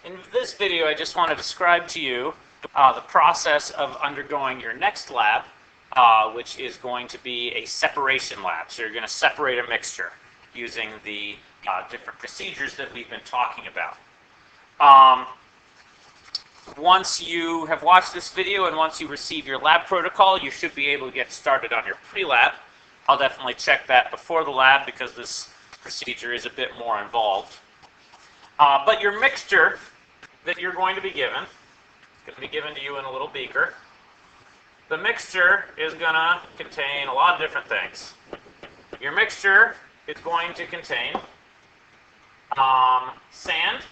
In this video, I just want to describe to you the process of undergoing your next lab, which is going to be a separation lab. So you're going to separate a mixture using the different procedures that we've been talking about. Once you have watched this video and once you receive your lab protocol, you should be able to get started on your pre-lab. I'll definitely check that before the lab because this procedure is a bit more involved. But your mixture that you're going to be given to you in a little beaker. The mixture is going to contain a lot of different things. Your mixture is going to contain sand,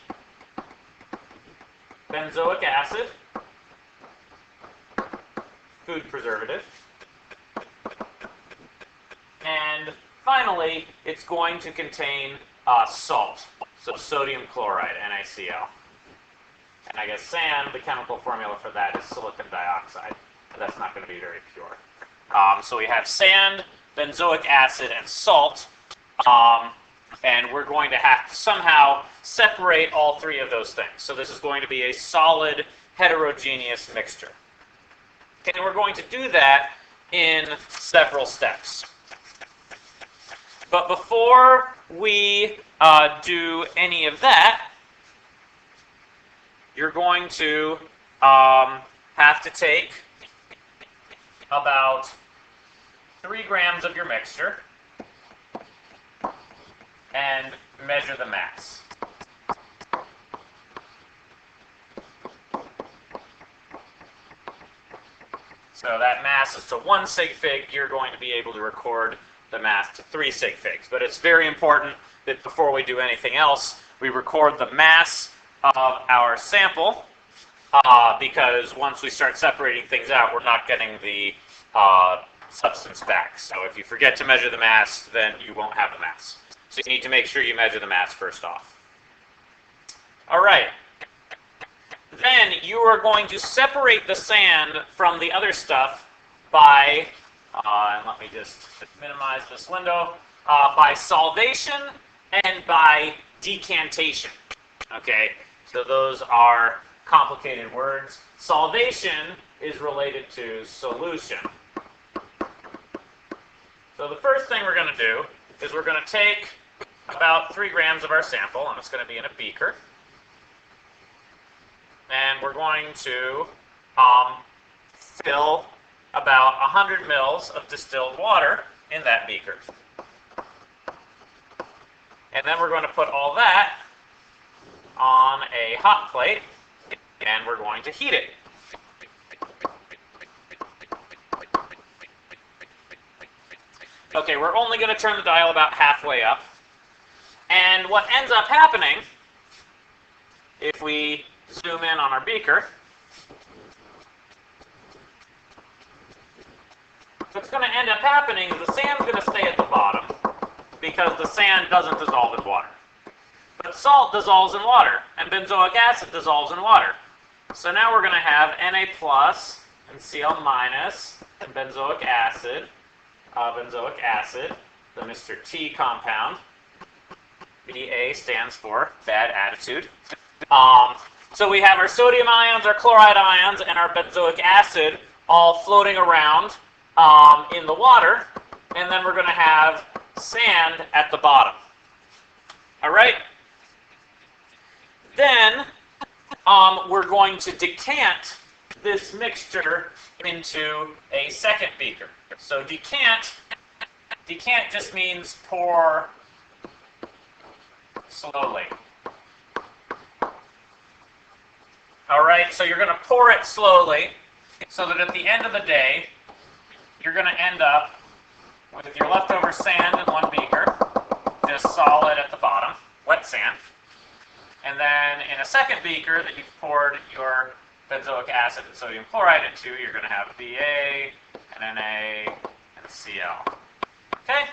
benzoic acid, food preservative, and finally, it's going to contain salt, so sodium chloride, NaCl. And I guess sand, the chemical formula for that is silicon dioxide, but that's not going to be very pure. So we have sand, benzoic acid, and salt, and we're going to have to somehow separate all three of those things. So this is going to be a solid, heterogeneous mixture. And we're going to do that in several steps. But before we do any of that, you're going to have to take about 3 grams of your mixture and measure the mass. So that mass is to 1 sig fig. You're going to be able to record the mass to 3 sig figs. But it's very important that before we do anything else, we record the mass of our sample, because once we start separating things out, we're not getting the substance back. So if you forget to measure the mass, then you won't have the mass. So you need to make sure you measure the mass first off. All right. Then you are going to separate the sand from the other stuff by, and let me just minimize this window, by solvation and by decantation. Okay, so those are complicated words. Solvation is related to solution. So the first thing we're going to do is we're going to take about 3 grams of our sample, and it's going to be in a beaker. And we're going to fill about 100 mils of distilled water in that beaker. And then we're going to put all that on a hot plate, and we're going to heat it. Okay, we're only going to turn the dial about halfway up. And what ends up happening, if we zoom in on our beaker, what's going to end up happening is the sand's going to stay at the bottom because the sand doesn't dissolve in water. But salt dissolves in water, and benzoic acid dissolves in water. So now we're going to have Na plus and Cl minus and benzoic acid, the Mr. T compound. Ba stands for bad attitude. So we have our sodium ions, our chloride ions, and our benzoic acid all floating around in the water, and then we're going to have sand at the bottom. All right? Then we're going to decant this mixture into a second beaker. So decant just means pour slowly. All right, so you're going to pour it slowly so that at the end of the day, you're going to end up with your leftover sand in one beaker, just solid at the bottom, wet sand. And then in a second beaker that you've poured your benzoic acid and sodium chloride into, you're going to have Ba and Na and Cl. Okay?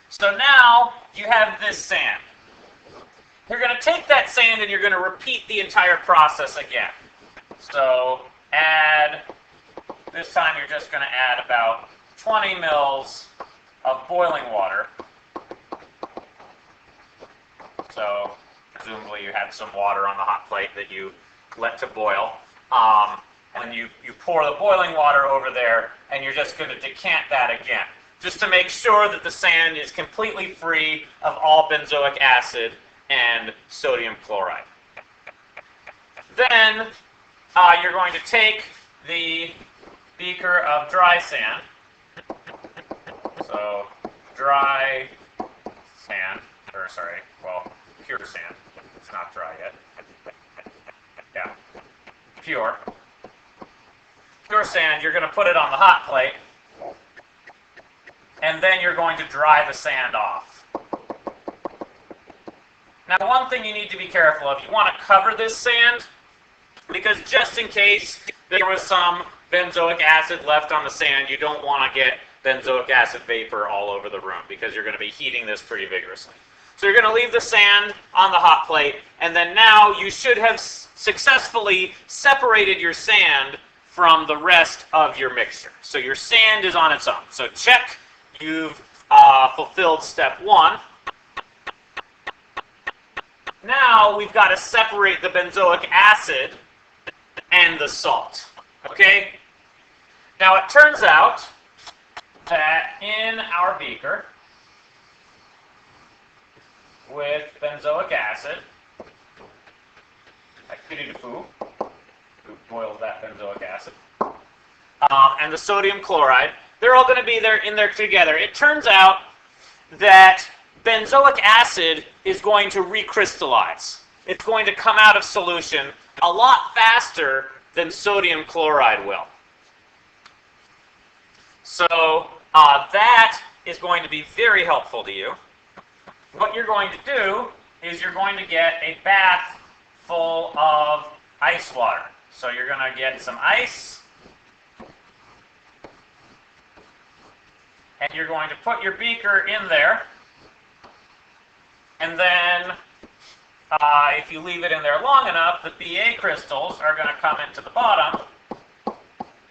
So now you have this sand. You're going to take that sand and you're going to repeat the entire process again. So this time you're just going to add about 20 mils of boiling water. So Presumably you had some water on the hot plate that you let to boil. And you pour the boiling water over there, and you're just going to decant that again, just to make sure that the sand is completely free of all benzoic acid and sodium chloride. Then you're going to take the beaker of dry sand, so dry sand, or sorry, well, pure sand, it's not dry yet, yeah, pure sand, you're going to put it on the hot plate, and then you're going to dry the sand off. Now, one thing you need to be careful of, you want to cover this sand, because just in case there was some benzoic acid left on the sand, you don't want to get benzoic acid vapor all over the room, because you're going to be heating this pretty vigorously. So you're going to leave the sand on the hot plate, and then now you should have successfully separated your sand from the rest of your mixture. So your sand is on its own. So check, you've fulfilled step 1. Now we've got to separate the benzoic acid and the salt. Okay? Now it turns out that in our beaker with benzoic acid, like who boils that benzoic acid, and the sodium chloride, they're all going to be there in there together. It turns out that benzoic acid is going to recrystallize. It's going to come out of solution a lot faster than sodium chloride will. So that is going to be very helpful to you. What you're going to do is you're going to get a bath full of ice water. So you're going to get some ice, and you're going to put your beaker in there, and then if you leave it in there long enough, the Ba crystals are going to come into the bottom,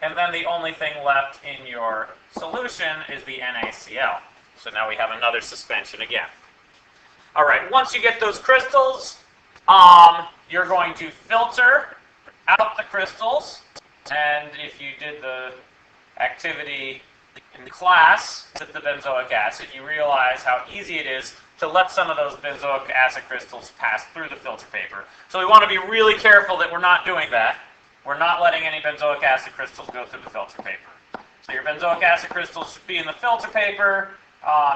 and then the only thing left in your solution is the NaCl. So now we have another suspension again. All right, once you get those crystals, you're going to filter out the crystals, and if you did the activity in class with the benzoic acid, you realize how easy it is to let some of those benzoic acid crystals pass through the filter paper. So we want to be really careful that we're not doing that. We're not letting any benzoic acid crystals go through the filter paper. So your benzoic acid crystals should be in the filter paper.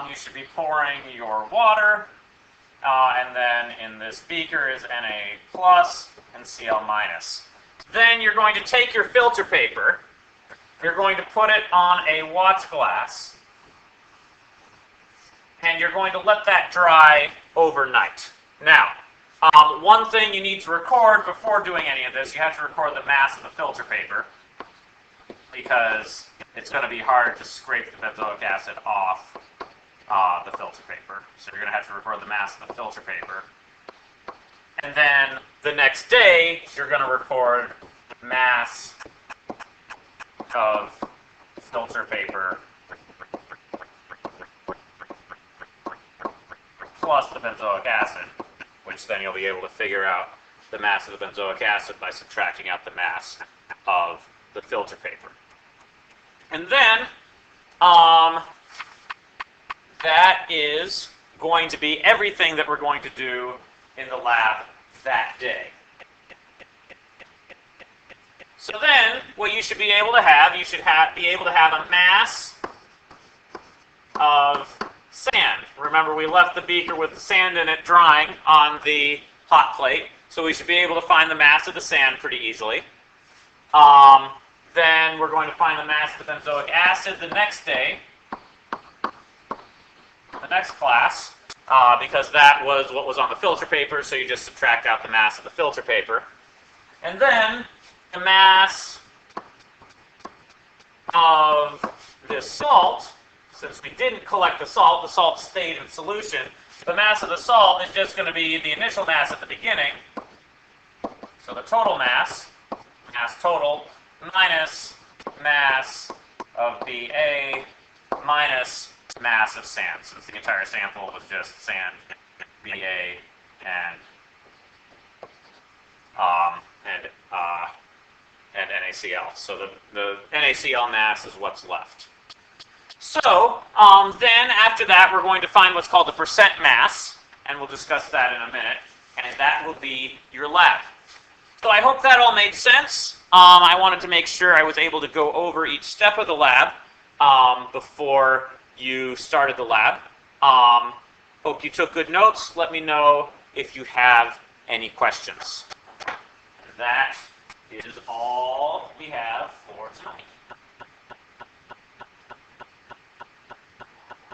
You should be pouring your water, and then in this beaker is Na plus and Cl minus. Then you're going to take your filter paper, you're going to put it on a Watts glass, and you're going to let that dry overnight. Now, one thing you need to record before doing any of this, you have to record the mass of the filter paper, because it's going to be hard to scrape the benzoic acid off the filter paper. So you're going to have to record the mass of the filter paper. And then the next day, you're going to record mass of filter paper plus the benzoic acid, which then you'll be able to figure out the mass of the benzoic acid by subtracting out the mass of the filter paper. And then that is going to be everything that we're going to do in the lab that day. So then, what you should be able to have, you should be able to have a mass of sand. Remember, we left the beaker with the sand in it drying on the hot plate, so we should be able to find the mass of the sand pretty easily. Then we're going to find the mass of the benzoic acid the next day, the next class, because that was what was on the filter paper, so you just subtract out the mass of the filter paper. And then the mass of this salt, since we didn't collect the salt stayed in solution. The mass of the salt is just going to be the initial mass at the beginning. So the total mass total, minus mass of Ba minus mass of sand, since the entire sample was just sand, Ba, and NaCl. So the NaCl mass is what's left. So then after that, we're going to find what's called the percent mass, and we'll discuss that in a minute, and that will be your lab. So I hope that all made sense. I wanted to make sure I was able to go over each step of the lab before you started the lab. Hope you took good notes. Let me know if you have any questions. That is all we have for tonight.